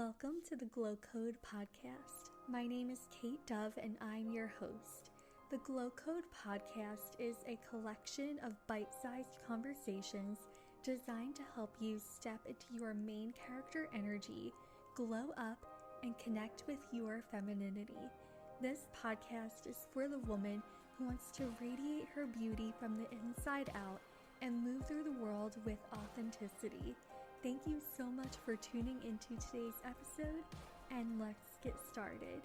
Welcome to the Glow Code podcast. My name is Kate Dove and I'm your host. The Glow Code podcast is a collection of bite-sized conversations designed to help you step into your main character energy, glow up, and connect with your femininity. This podcast is for the woman who wants to radiate her beauty from the inside out and move through the world with authenticity. Thank you so much for tuning into today's episode, and let's get started.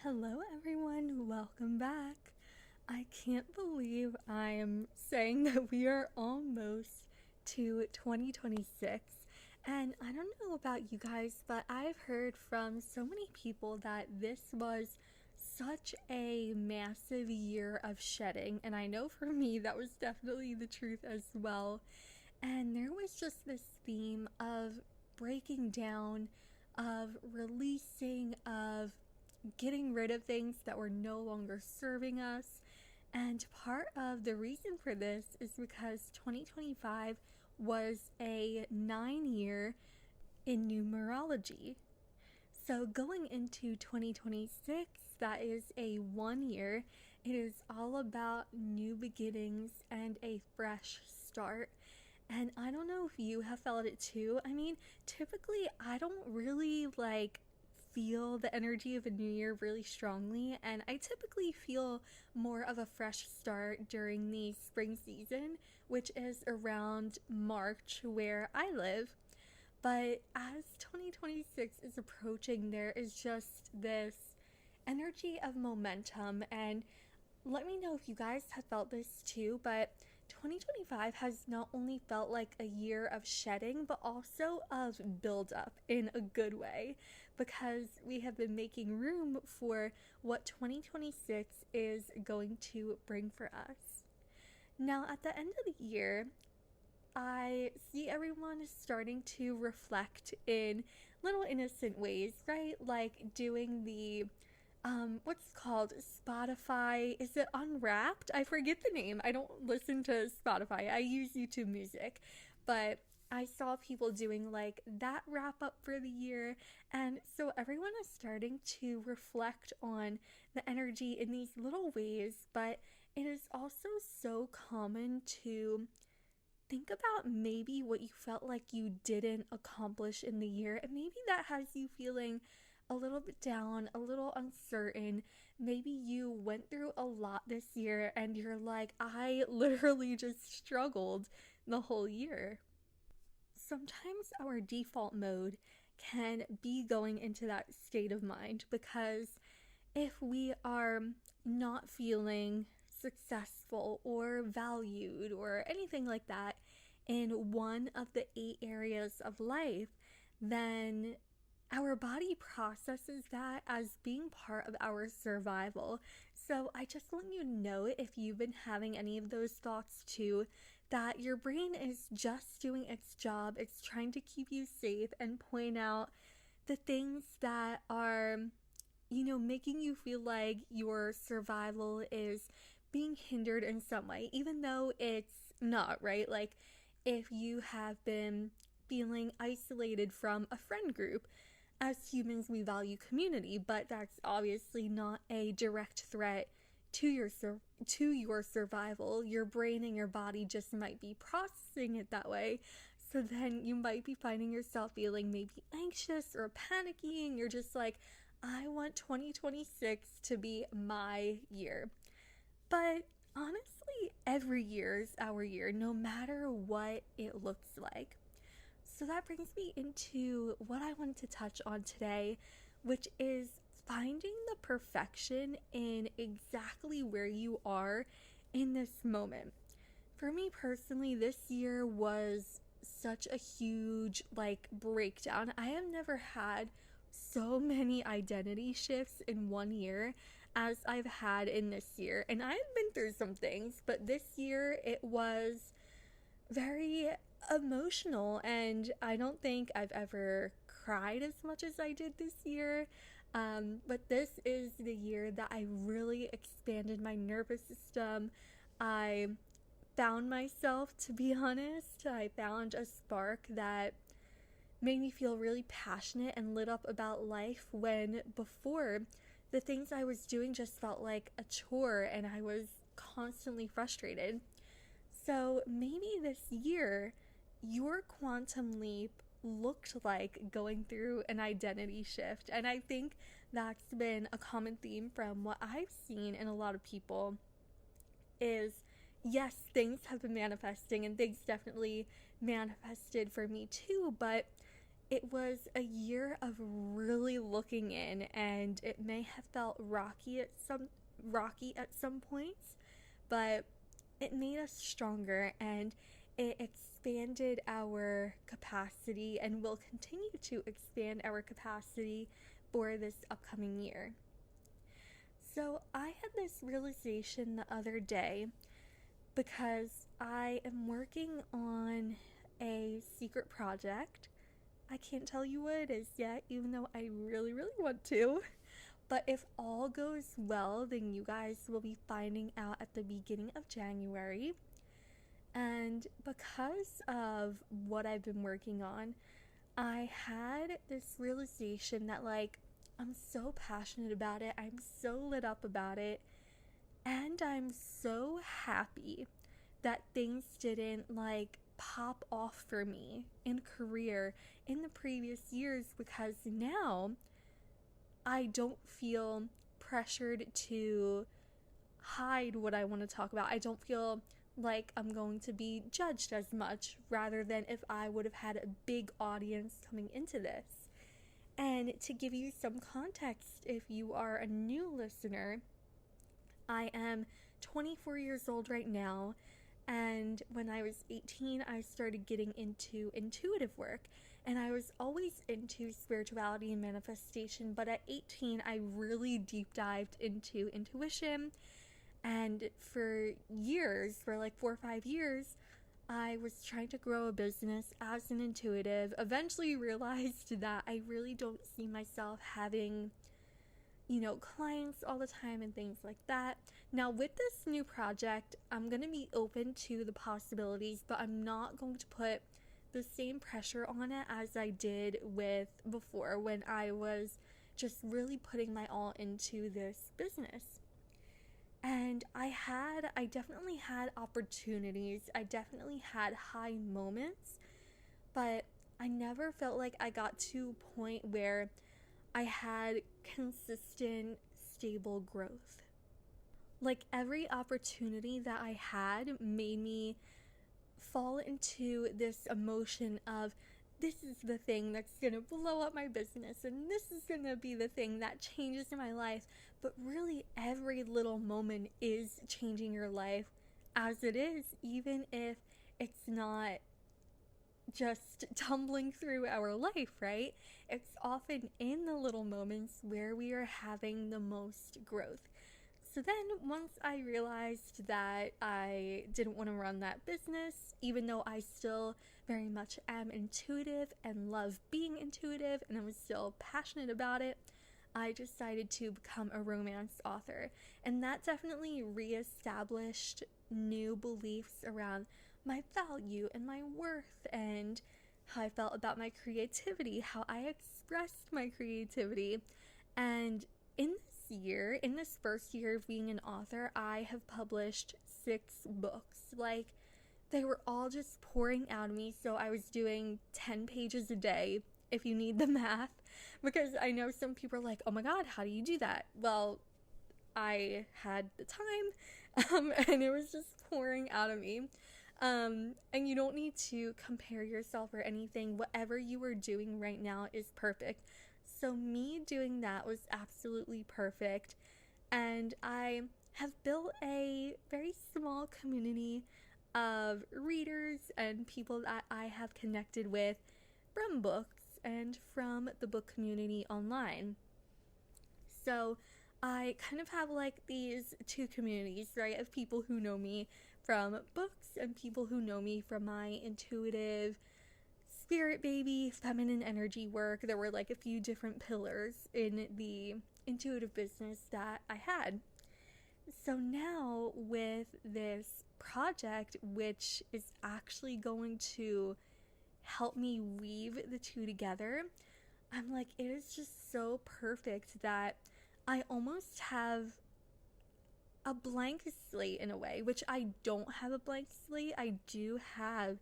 Hello everyone, welcome back. I can't believe I am saying that we are almost to 2026. And I don't know about you guys, but I've heard from so many people that this was such a massive year of shedding, and I know for me that was definitely the truth as well. And there was just this theme of breaking down, of releasing, of getting rid of things that were no longer serving us. And part of the reason for this is because 2025 was a 9-year in numerology. So going into 2026, that is a 1 year. It is all about new beginnings and a fresh start. And I don't know if you have felt it too. I mean, typically I don't really feel the energy of a new year really strongly, and I typically feel more of a fresh start during the spring season, which is around March where I live. But as 2026 is approaching, there is just this energy of momentum, and let me know if you guys have felt this too, but 2025 has not only felt like a year of shedding, but also of build-up in a good way, because we have been making room for what 2026 is going to bring for us. Now, at the end of the year, I see everyone is starting to reflect in little innocent ways, right? Like doing the what's called Spotify, is it Unwrapped? I forget the name. I don't listen to Spotify. I use YouTube Music. But I saw people doing that wrap up for the year. And so everyone is starting to reflect on the energy in these little ways. But it is also so common to think about maybe what you felt like you didn't accomplish in the year. And maybe that has you feeling a little bit down, a little uncertain. Maybe you went through a lot this year and you're like, I literally just struggled the whole year. Sometimes our default mode can be going into that state of mind, because if we are not feeling successful or valued or anything like that in one of the 8 areas of life, then our body processes that as being part of our survival. So I just want you to know, if you've been having any of those thoughts too, that your brain is just doing its job. It's trying to keep you safe and point out the things that are, making you feel like your survival is being hindered in some way, even though it's not, right? Like if you have been feeling isolated from a friend group, as humans, we value community, but that's obviously not a direct threat to your survival. Your brain and your body just might be processing it that way. So then you might be finding yourself feeling maybe anxious or panicky, and you're just like, I want 2026 to be my year. But honestly, every year is our year, no matter what it looks like. So that brings me into what I wanted to touch on today, which is finding the perfection in exactly where you are in this moment. For me personally, this year was such a huge breakdown. I have never had so many identity shifts in 1 year as I've had in this year. And I've been through some things, but this year it was very emotional, and I don't think I've ever cried as much as I did this year. But this is the year that I really expanded my nervous system. I found myself, to be honest. I found a spark that made me feel really passionate and lit up about life, when before the things I was doing just felt like a chore and I was constantly frustrated. So maybe this year your quantum leap looked like going through an identity shift. And I think that's been a common theme from what I've seen in a lot of people is, yes, things have been manifesting and things definitely manifested for me too, but it was a year of really looking in, and it may have felt rocky at some points, but it made us stronger, and it expanded our capacity and will continue to expand our capacity for this upcoming year. So I had this realization the other day because I am working on a secret project. I can't tell you what it is yet, even though I really, really want to. But if all goes well, then you guys will be finding out at the beginning of January. And because of what I've been working on, I had this realization that, like, I'm so passionate about it. I'm so lit up about it. And I'm so happy that things didn't, like, pop off for me in career in the previous years, because now I don't feel pressured to hide what I want to talk about. I don't feel like I'm going to be judged as much, rather than if I would have had a big audience coming into this. And to give you some context, if you are a new listener, I am 24 years old right now, and when I was 18, I started getting into intuitive work, and I was always into spirituality and manifestation, but at 18, I really deep dived into intuition, and for years, for like 4 or 5 years, I was trying to grow a business as an intuitive. Eventually realized that I really don't see myself having, clients all the time and things like that. Now, with this new project, I'm going to be open to the possibilities, but I'm not going to put the same pressure on it as I did with before, when I was just really putting my all into this business. And I definitely had opportunities. I definitely had high moments, but I never felt like I got to a point where I had consistent, stable growth. Like, every opportunity that I had made me fall into this emotion of, this is the thing that's gonna blow up my business, and this is gonna be the thing that changes my life. But really, every little moment is changing your life as it is, even if it's not just tumbling through our life, right? It's often in the little moments where we are having the most growth. So then, once I realized that I didn't want to run that business, even though I still very much am intuitive and love being intuitive, and I was still passionate about it, I decided to become a romance author. And that definitely reestablished new beliefs around my value and my worth, and how I felt about my creativity, how I expressed my creativity. And in this first year of being an author, I have published 6 books. Like, they were all just pouring out of me. So I was doing 10 pages a day, if you need the math, because I know some people are like, oh my god, how do you do that? Well, I had the time, and it was just pouring out of me. And you don't need to compare yourself or anything. Whatever you are doing right now is perfect. So me doing that was absolutely perfect. And I have built a very small community of readers and people that I have connected with from books and from the book community online. So I kind of have like these 2 communities, right, of people who know me from books and people who know me from my intuitive spirit baby, feminine energy work. There were like a few different pillars in the intuitive business that I had. So now with this project, which is actually going to help me weave the two together, I'm like, it is just so perfect that I almost have a blank slate in a way, which I don't have a blank slate. I do have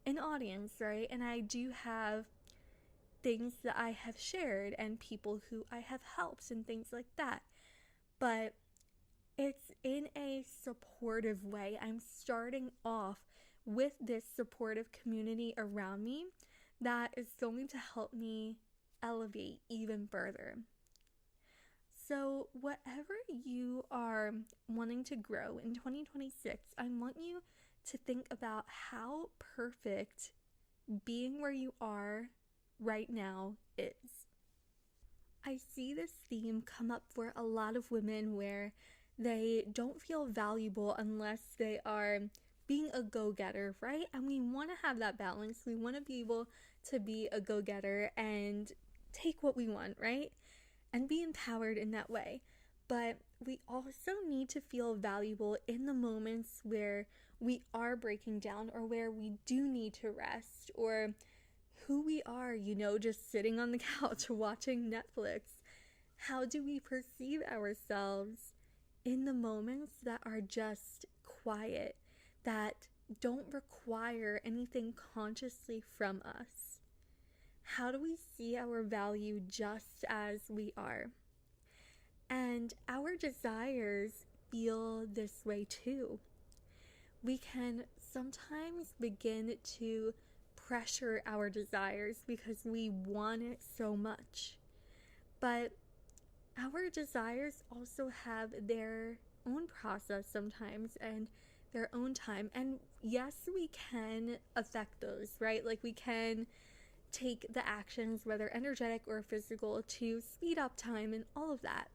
an audience, right? And I do have things that I have shared and people who I have helped and things like that. But it's in a supportive way. I'm starting off with this supportive community around me that is going to help me elevate even further. So whatever you are wanting to grow in 2026, I want you to think about how perfect being where you are right now is. I see this theme come up for a lot of women where they don't feel valuable unless they are being a go-getter, right? And we want to have that balance. We want to be able to be a go-getter and take what we want, right? And be empowered in that way. But we also need to feel valuable in the moments where we are breaking down or where we do need to rest, or who we are, just sitting on the couch watching Netflix. How do we perceive ourselves in the moments that are just quiet, that don't require anything consciously from us? How do we see our value just as we are? And our desires feel this way too. We can sometimes begin to pressure our desires because we want it so much. But our desires also have their own process sometimes and their own time. And yes, we can affect those, right? Like we can take the actions, whether energetic or physical, to speed up time and all of that.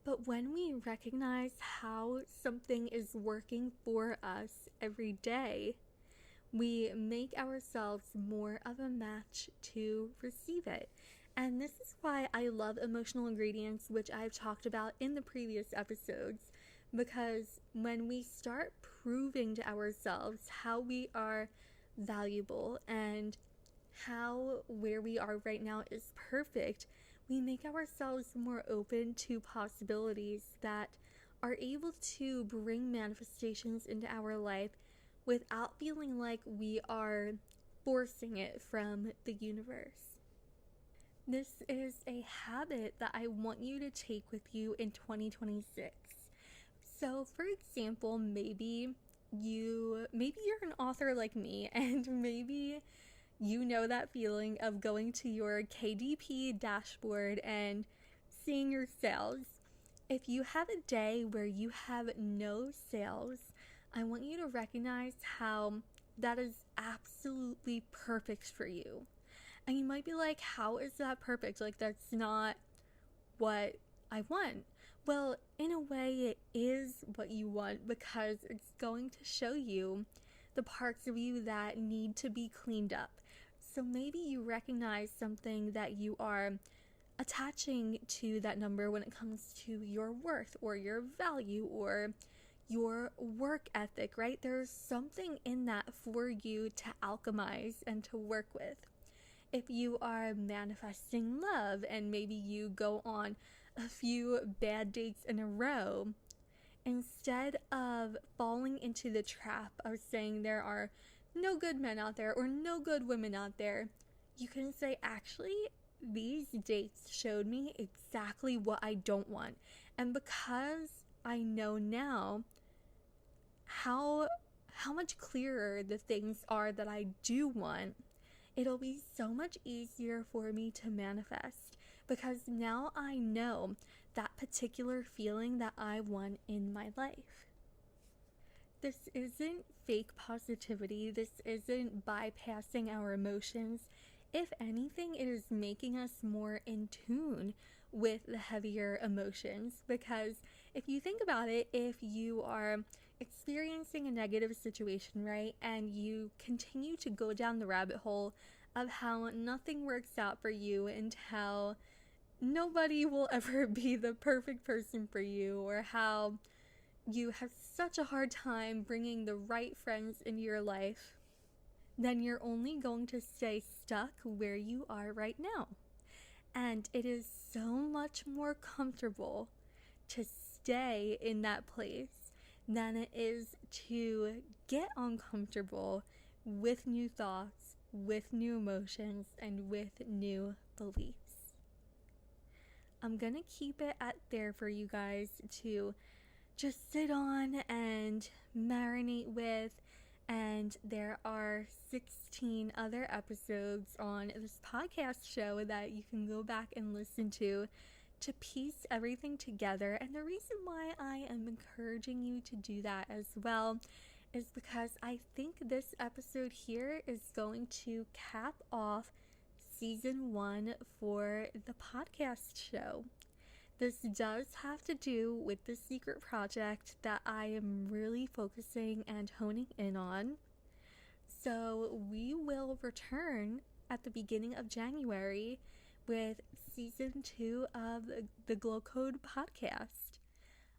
But when we recognize how something is working for us every day, we make ourselves more of a match to receive it. And this is why I love emotional ingredients, which I've talked about in the previous episodes, because when we start proving to ourselves how we are valuable and how where we are right now is perfect, we make ourselves more open to possibilities that are able to bring manifestations into our life without feeling like we are forcing it from the universe. This is a habit that I want you to take with you in 2026. So, for example, maybe you're an author like me, and maybe you know that feeling of going to your KDP dashboard and seeing your sales. If you have a day where you have no sales, I want you to recognize how that is absolutely perfect for you. And you might be like, how is that perfect? Like, that's not what I want. Well, in a way, it is what you want because it's going to show you the parts of you that need to be cleaned up. So maybe you recognize something that you are attaching to that number when it comes to your worth or your value or your work ethic, right? There's something in that for you to alchemize and to work with. If you are manifesting love and maybe you go on a few bad dates in a row, instead of falling into the trap of saying there are no good men out there or no good women out there, you can say, actually, these dates showed me exactly what I don't want. And because I know now how much clearer the things are that I do want, it'll be so much easier for me to manifest because now I know that particular feeling that I want in my life. This isn't fake positivity. This isn't bypassing our emotions. If anything, it is making us more in tune with the heavier emotions, because if you think about it, if you are experiencing a negative situation, right, and you continue to go down the rabbit hole of how nothing works out for you and how nobody will ever be the perfect person for you, or how you have such a hard time bringing the right friends into your life, then you're only going to stay stuck where you are right now. And it is so much more comfortable to stay in that place than it is to get uncomfortable with new thoughts, with new emotions, and with new beliefs. I'm gonna keep it at there for you guys to just sit on and marinate with. And there are 16 other episodes on this podcast show that you can go back and listen to piece everything together. And the reason why I am encouraging you to do that as well is because I think this episode here is going to cap off season 1 for the podcast show. This does have to do with the secret project that I am really focusing and honing in on. So we will return at the beginning of January with season 2 of the Glow Code podcast.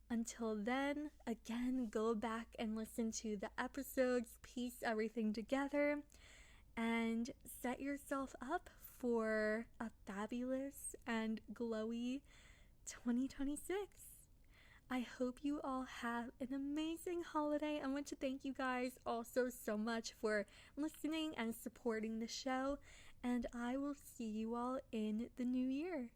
Until then, again, go back and listen to the episodes, piece everything together, and set yourself up for a fabulous and glowy 2026. I hope you all have an amazing holiday. I want to thank you guys also so much for listening and supporting the show, and I will see you all in the new year.